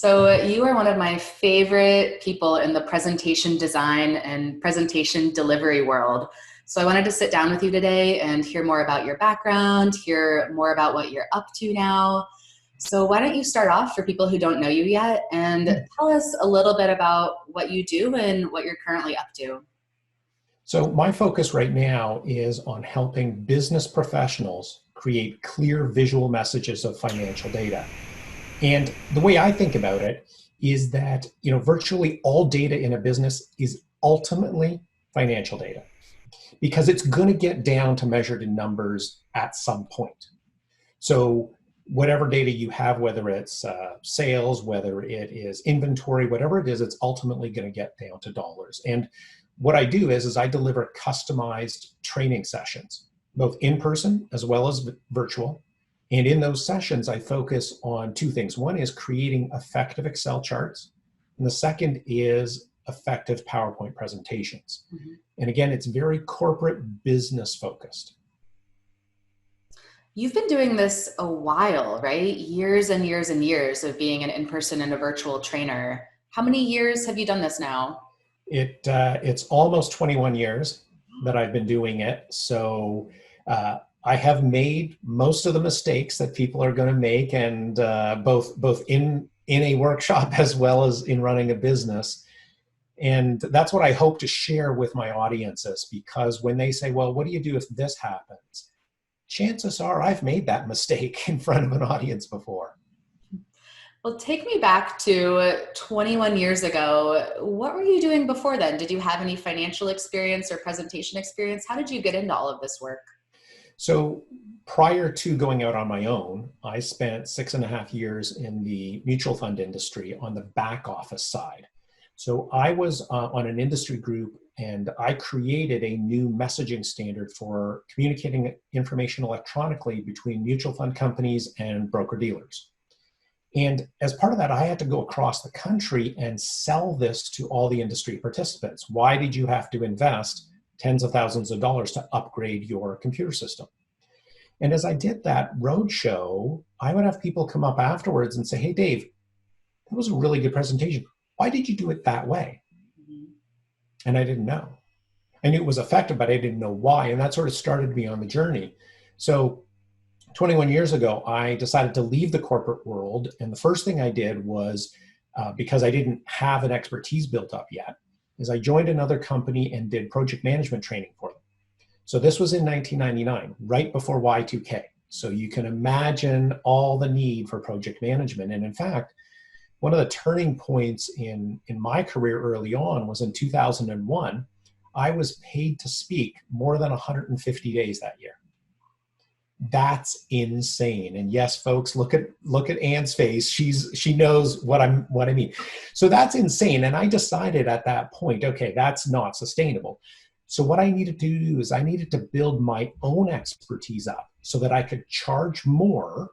So you are one of my favorite people in the presentation design and presentation delivery world. So I wanted to sit down with you today and hear more about your background, hear more about what you're up to now. So why don't you start off for people who don't know you yet and tell us a little bit about what you do and what you're currently up to. So my focus right now is on helping business professionals create clear visual messages of financial data. And the way I think about it is that, virtually all data in a business is ultimately financial data because it's going to get down to measured in numbers at some point. So whatever data you have, whether it's sales, whether it is inventory, whatever it is, it's ultimately going to get down to dollars. And what I do is I deliver customized training sessions, both in person as well as virtual. And in those sessions, I focus on two things. One is creating effective Excel charts. And the second is effective PowerPoint presentations. Mm-hmm. And again, it's very corporate business focused. You've been doing this a while, right? Years and years and years of being an in-person and a virtual trainer. How many years have you done this now? It's almost 21 years that I've been doing it. So I have made most of the mistakes that people are going to make, and both in a workshop as well as in running a business. And that's what I hope to share with my audiences, because when they say, well, what do you do if this happens? Chances are I've made that mistake in front of an audience before. Well, take me back to 21 years ago. What were you doing before then? Did you have any financial experience or presentation experience? How did you get into all of this work? So prior to going out on my own, I spent 6.5 years in the mutual fund industry on the back office side. So I was on an industry group, and I created a new messaging standard for communicating information electronically between mutual fund companies and broker-dealers. And as part of that, I had to go across the country and sell this to all the industry participants. Why did you have to invest tens of thousands of dollars to upgrade your computer system? And as I did that roadshow, I would have people come up afterwards and say, hey, Dave, that was a really good presentation. Why did you do it that way? And I didn't know. I knew it was effective, but I didn't know why. And that sort of started me on the journey. So 21 years ago, I decided to leave the corporate world. And the first thing I did was, because I didn't have an expertise built up yet, is I joined another company and did project management training for them. So this was in 1999, right before Y2K. So you can imagine all the need for project management. And in fact, one of the turning points in my career early on was in 2001. I was paid to speak more than 150 days that year. That's insane. And yes, folks, look at Anne's face. She knows what I mean. So that's insane. And I decided at that point, okay, that's not sustainable. So what I needed to do is I needed to build my own expertise up so that I could charge more,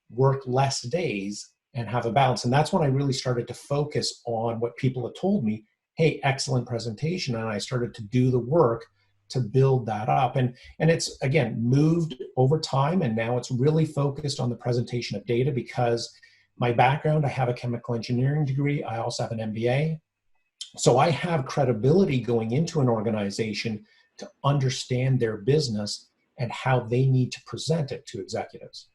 work less days, and have a balance. And that's when I really started to focus on what people had told me, hey, excellent presentation. And I started to do the work to build that up. And it's, again, moved over time. And now it's really focused on the presentation of data because my background, I have a chemical engineering degree. I also have an MBA. So I have credibility going into an organization to understand their business and how they need to present it to executives.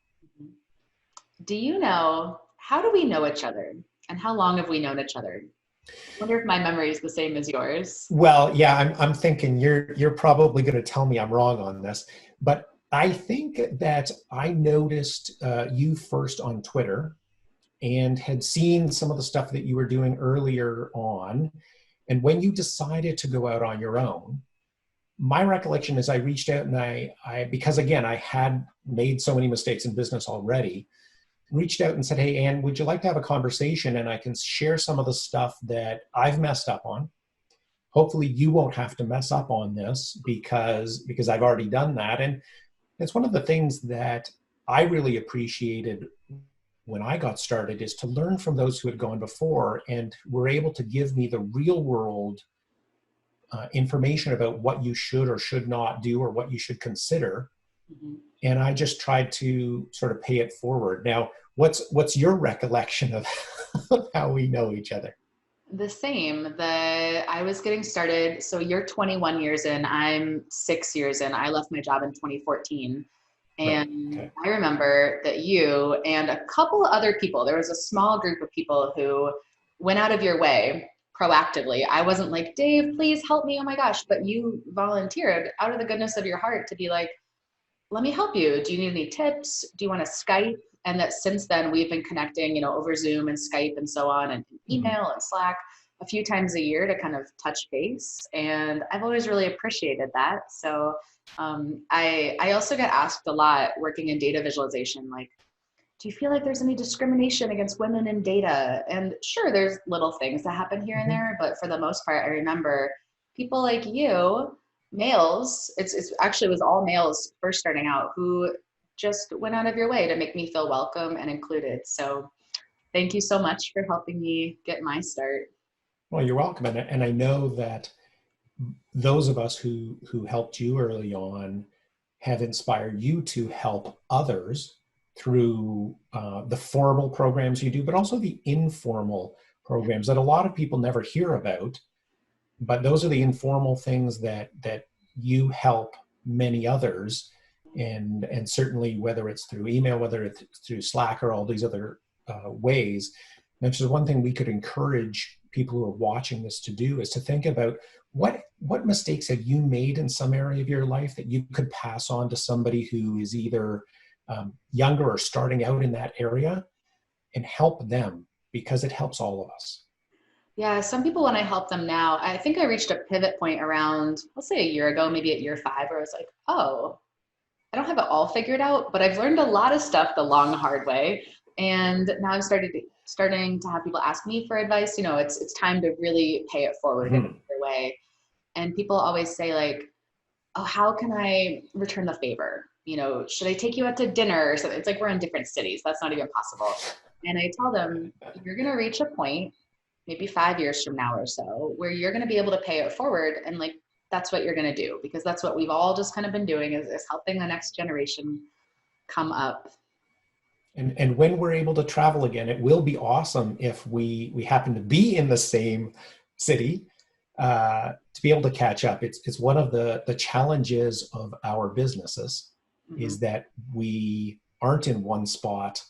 Do you know, how do we know each other? And how long have we known each other? I wonder if my memory is the same as yours. Well, yeah, I'm thinking you're probably going to tell me I'm wrong on this, but I think that I noticed you first on Twitter and had seen some of the stuff that you were doing earlier on. And when you decided to go out on your own, my recollection is I reached out and I because again, I had made so many mistakes in business already, reached out and said, hey, Anne, would you like to have a conversation? And I can share some of the stuff that I've messed up on. Hopefully you won't have to mess up on this because I've already done that. And it's one of the things that I really appreciated when I got started is to learn from those who had gone before and were able to give me the real world information about what you should or should not do or what you should consider Mhm. And I just tried to sort of pay it forward. Now, what's your recollection of of how we know each other? The same. I was getting started. So you're 21 years in, I'm 6 years in. I left my job in 2014. Right. And Okay. I remember that you and a couple other people, there was a small group of people who went out of your way proactively. I wasn't like, Dave, please help me. Oh my gosh. But you volunteered out of the goodness of your heart to be like, let me help you. Do you need any tips? Do you want to Skype? And that since then we've been connecting, over Zoom and Skype and so on, and Mhm. email and Slack a few times a year to kind of touch base. And I've always really appreciated that. So I also get asked a lot working in data visualization, like, do you feel like there's any discrimination against women in data? And sure, there's little things that happen here and Mhm. there, but for the most part, I remember people like you, males, it's actually it was all males first starting out who just went out of your way to make me feel welcome and included. So thank you so much for helping me get my start. Well, you're welcome. And I know that those of us who helped you early on have inspired you to help others through the formal programs you do, but also the informal programs that a lot of people never hear about. But those are the informal things that you help many others, and certainly whether it's through email, whether it's through Slack or all these other ways. And which is one thing we could encourage people who are watching this to do, is to think about what mistakes have you made in some area of your life that you could pass on to somebody who is either younger or starting out in that area, and help them, because it helps all of us. Yeah, some people, when I help them now, I think I reached a pivot point around, let's say a year ago, maybe at year 5, where I was like, oh, I don't have it all figured out, but I've learned a lot of stuff the long, hard way. And now I'm starting to have people ask me for advice. It's time to really pay it forward in Mhm. another way. And people always say like, oh, how can I return the favor? Should I take you out to dinner or something? It's like we're in different cities. That's not even possible. And I tell them, you're going to reach a point, maybe 5 years from now or so, where you're going to be able to pay it forward. And like, that's what you're going to do, because that's what we've all just kind of been doing is helping the next generation come up. And when we're able to travel again, it will be awesome if we happen to be in the same city, to be able to catch up. It's one of the challenges of our businesses, Mhm. is that we aren't in one spot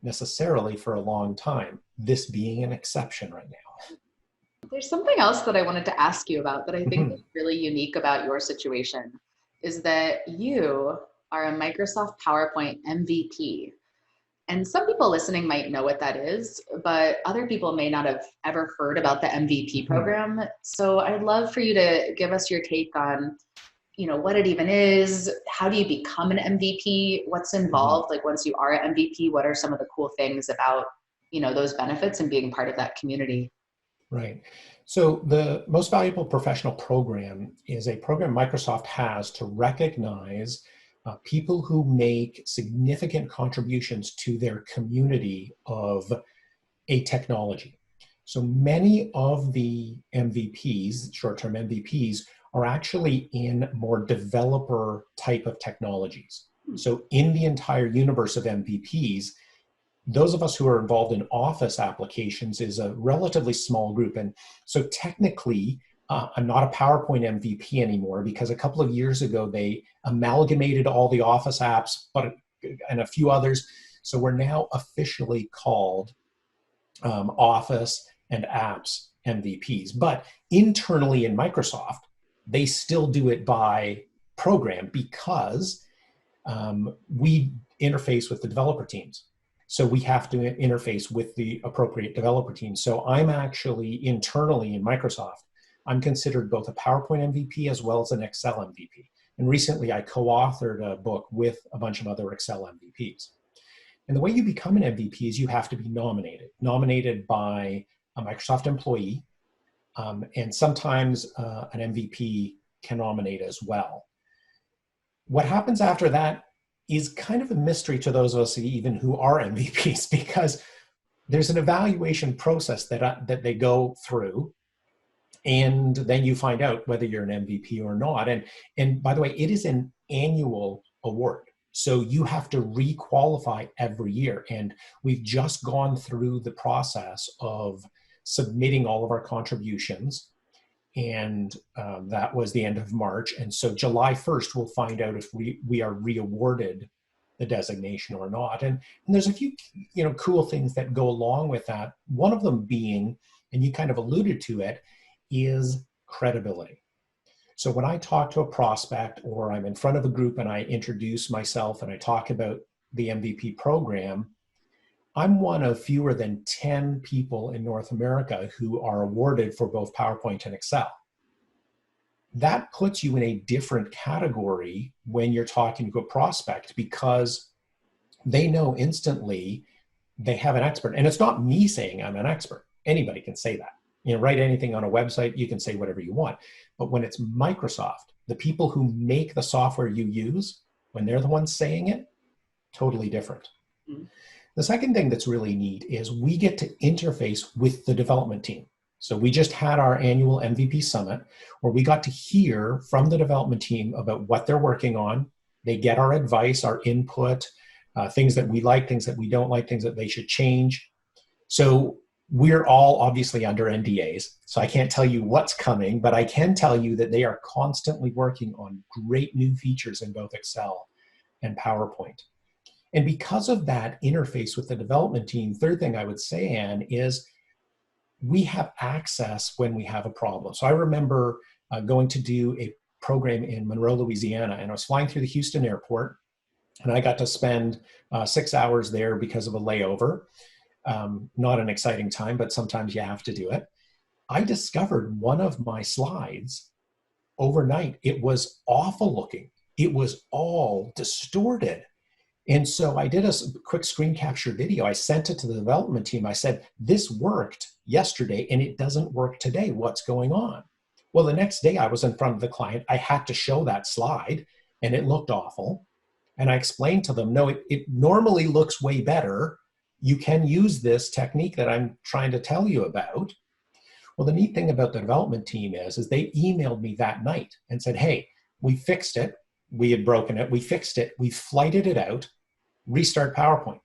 necessarily for a long time, this being an exception right There's something else that I wanted to ask you about that I think now. is really unique about your situation is that you are a Microsoft PowerPoint MVP. And some people listening might know what that is, but other people may not have ever heard about the MVP program. So I'd love for you to give us your take on, what it even is. How do you become an MVP? What's involved? Like once you are an MVP, what are some of the cool things about, those benefits and being part of that community? Right. So the most valuable professional program is a program Microsoft has to recognize people who make significant contributions to their community of a technology. So many of the MVPs, short-term MVPs, are actually in more developer type of technologies. So in the entire universe of MVPs, those of us who are involved in office applications is a relatively small group. And so technically, I'm not a PowerPoint MVP anymore, because a couple of years ago, they amalgamated all the office apps, and a few others. So we're now officially called Office and Apps MVPs. But internally in Microsoft, they still do it by program, because we interface with the developer teams. So we have to interface with the appropriate developer teams. So I'm actually internally in Microsoft, I'm considered both a PowerPoint MVP as well as an Excel MVP. And recently I co-authored a book with a bunch of other Excel MVPs. And the way you become an MVP is you have to be nominated by a Microsoft employee, and sometimes an MVP can nominate as well. What happens after that is kind of a mystery to those of us even who are MVPs, because there's an evaluation process that they go through, and then you find out whether you're an MVP or not. And by the way, it is an annual award. So you have to re-qualify every year. And we've just gone through the process of submitting all of our contributions. And that was the end of March. And so July 1st, we'll find out if we are re-awarded the designation or not. And there's a few, cool things that go along with that. One of them being, and you kind of alluded to it, is credibility. So when I talk to a prospect or I'm in front of a group and I introduce myself and I talk about the MVP program, I'm one of fewer than 10 people in North America who are awarded for both PowerPoint and Excel. That puts you in a different category when you're talking to a prospect, because they know instantly they have an expert. And it's not me saying I'm an expert. Anybody can say that. Write anything on a website, you can say whatever you want. But when it's Microsoft, the people who make the software you use, when they're the ones saying it, totally different. Mm-hmm. The second thing that's really neat is we get to interface with the development team. So we just had our annual MVP summit where we got to hear from the development team about what they're working on. They get our advice, our input, things that we like, things that we don't like, things that they should change. So we're all obviously under NDAs, so I can't tell you what's coming, but I can tell you that they are constantly working on great new features in both Excel and PowerPoint. And because of that interface with the development team, third thing I would say, Anne, is we have access when we have a problem. So I remember going to do a program in Monroe, Louisiana, and I was flying through the Houston airport, and I got to spend 6 hours there because of a layover. Not an exciting time, but sometimes you have to do it. I discovered one of my slides overnight. It was awful looking. It was all distorted. And so I did a quick screen capture video. I sent it to the development team. I said, this worked yesterday and it doesn't work today. What's going on? Well, the next day I was in front of the client. I had to show that slide and it looked awful. And I explained to them, no, it normally looks way better. You can use this technique that I'm trying to tell you about. Well, the neat thing about the development team is they emailed me that night and said, hey, we fixed it. We had broken it. We fixed it. We flighted it out. Restart PowerPoint.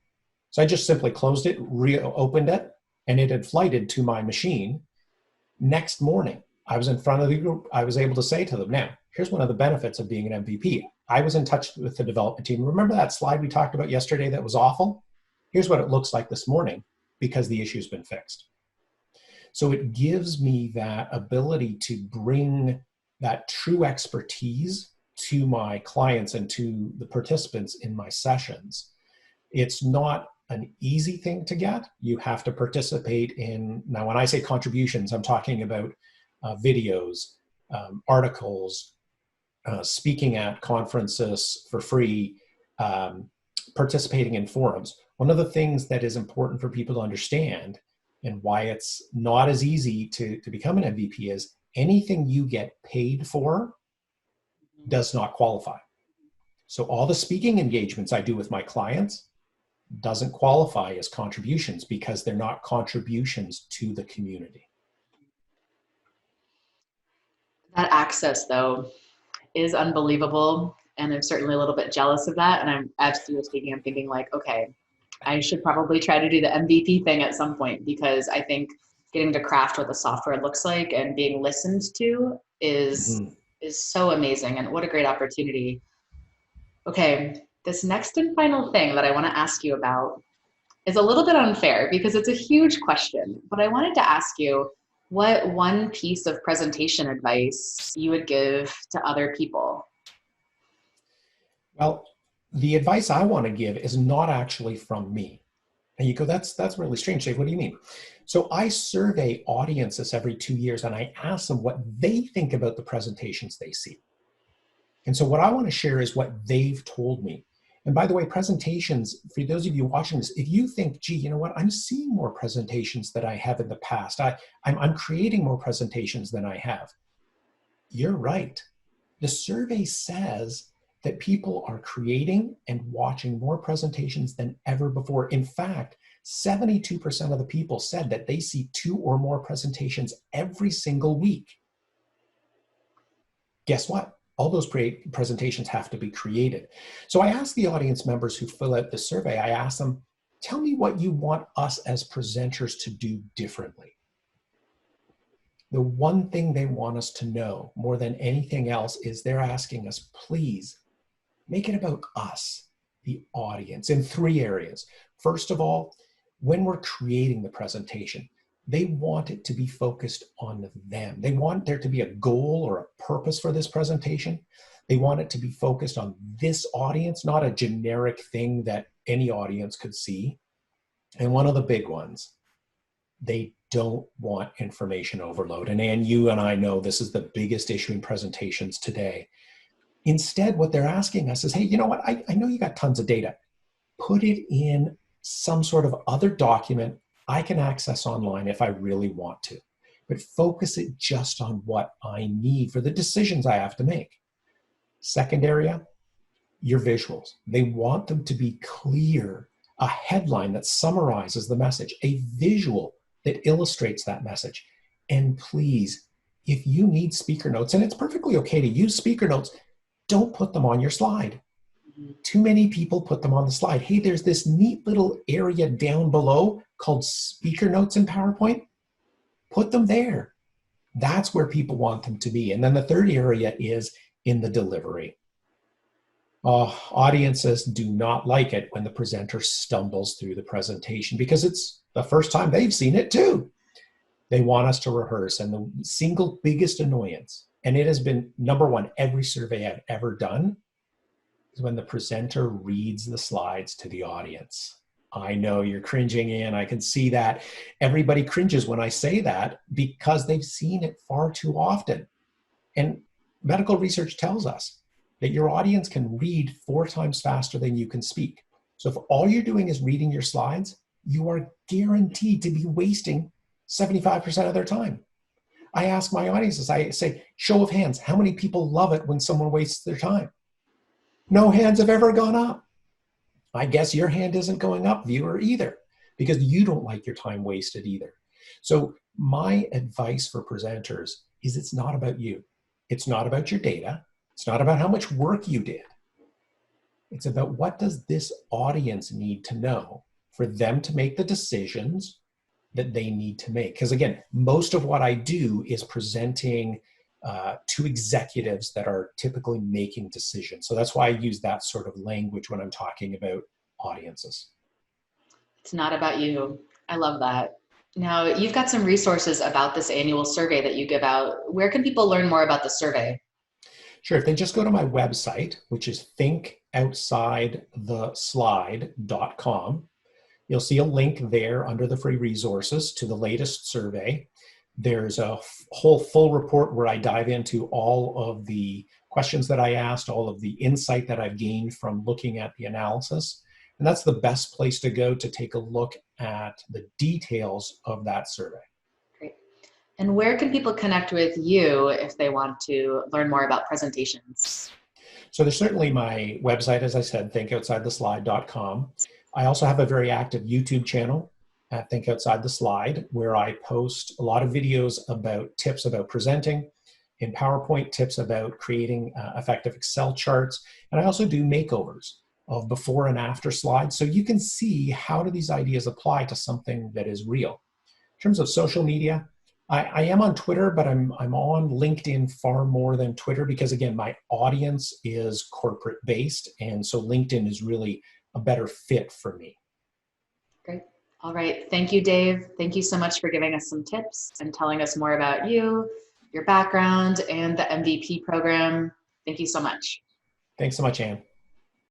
So I just simply closed it, reopened it, and it had flighted to my machine. Next morning, I was in front of the group. I was able to say to them, now, here's one of the benefits of being an MVP. I was in touch with the development team. Remember that slide we talked about yesterday that was awful? Here's what it looks like this morning because the issue's been fixed. So it gives me that ability to bring that true expertise to my clients and to the participants in my sessions. It's not an easy thing to get. You have to participate in, now when I say contributions, I'm talking about videos, articles, speaking at conferences for free, participating in forums. One of the things that is important for people to understand and why it's not as easy to become an MVP is anything you get paid for does not qualify. So all the speaking engagements I do with my clients doesn't qualify as contributions because they're not contributions to the community. That access, though, is unbelievable. And I'm certainly a little bit jealous of that. And I'm, as you were speaking, I'm thinking like, okay, I should probably try to do the MVP thing at some point, because I think getting to craft what the software looks like and being listened to is so amazing. And what a great opportunity. Okay, this next and final thing that I want to ask you about is a little bit unfair because it's a huge question, but I wanted to ask you what one piece of presentation advice you would give to other people. Well, the advice I want to give is not actually from me. And you go, that's really strange, Dave. What do you mean? So I survey audiences every 2 years and I ask them what they think about the presentations they see. And so what I want to share is what they've told me. And by the way, presentations, for those of you watching this, if you think, gee, you know what, I'm seeing more presentations than I have in the past. I'm creating more presentations than I have. You're right. The survey says that people are creating and watching more presentations than ever before. In fact, 72% of the people said that they see 2 or more presentations every single week. Guess what? all those presentations have to be created. So I ask the audience members who fill out the survey, I ask them, tell me what you want us as presenters to do differently. The one thing they want us to know more than anything else is they're asking us, please make it about us, the audience, in 3 areas. First of all, when we're creating the presentation, they want it to be focused on them. They want there to be a goal or a purpose for this presentation. They want it to be focused on this audience, not a generic thing that any audience could see. And one of the big ones, they don't want information overload. And Anne, you and I know this is the biggest issue in presentations today. Instead, what they're asking us is, hey, you know what? I know you got tons of data. Put it in some sort of other document I can access online if I really want to, but focus it just on what I need for the decisions I have to make. Second area, your visuals. They want them to be clear, a headline that summarizes the message, a visual that illustrates that message. And please, if you need speaker notes, and it's perfectly okay to use speaker notes, don't put them on your slide. Too many people put them on the slide. Hey, there's this neat little area down below called speaker notes in PowerPoint. Put them there. That's where people want them to be. And then the third area is in the delivery. Audiences do not like it when the presenter stumbles through the presentation because it's the first time they've seen it too. They want us to rehearse. And the single biggest annoyance, and it has been #1 every survey I've ever done, is when the presenter reads the slides to the audience. I know you're cringing in, I can see that. Everybody cringes when I say that because they've seen it far too often. And medical research tells us that your audience can read 4 times faster than you can speak. So if all you're doing is reading your slides, you are guaranteed to be wasting 75% of their time. I ask my audiences, I say, show of hands, how many people love it when someone wastes their time? No hands have ever gone up. I guess your hand isn't going up, viewer, either, because you don't like your time wasted either. So my advice for presenters is it's not about you. It's not about your data. It's not about how much work you did. It's about what does this audience need to know for them to make the decisions that they need to make. Because again, most of what I do is presenting to executives that are typically making decisions. So that's why I use that sort of language when I'm talking about audiences. It's not about you. I love that. Now, you've got some resources about this annual survey that you give out. Where can people learn more about the survey? Sure, if they just go to my website, which is ThinkOutsideTheSlide.com, you'll see a link there under the free resources to the latest survey. There's a whole full report where I dive into all of the questions that I asked, all of the insight that I've gained from looking at the analysis. And that's the best place to go to take a look at the details of that survey. Great. And where can people connect with you if they want to learn more about presentations? So there's certainly my website, as I said, ThinkOutsideTheSlide.com. I also have a very active YouTube channel at Think Outside the Slide, where I post a lot of videos about tips about presenting in PowerPoint, tips about creating effective Excel charts. And I also do makeovers of before and after slides. So you can see how do these ideas apply to something that is real. In terms of social media, I am on Twitter, but I'm on LinkedIn far more than Twitter because again, my audience is corporate based. And so LinkedIn is really a better fit for me. Great. All right. Thank you, Dave. Thank you so much for giving us some tips and telling us more about you, your background, and the MVP program. Thank you so much. Thanks so much, Anne.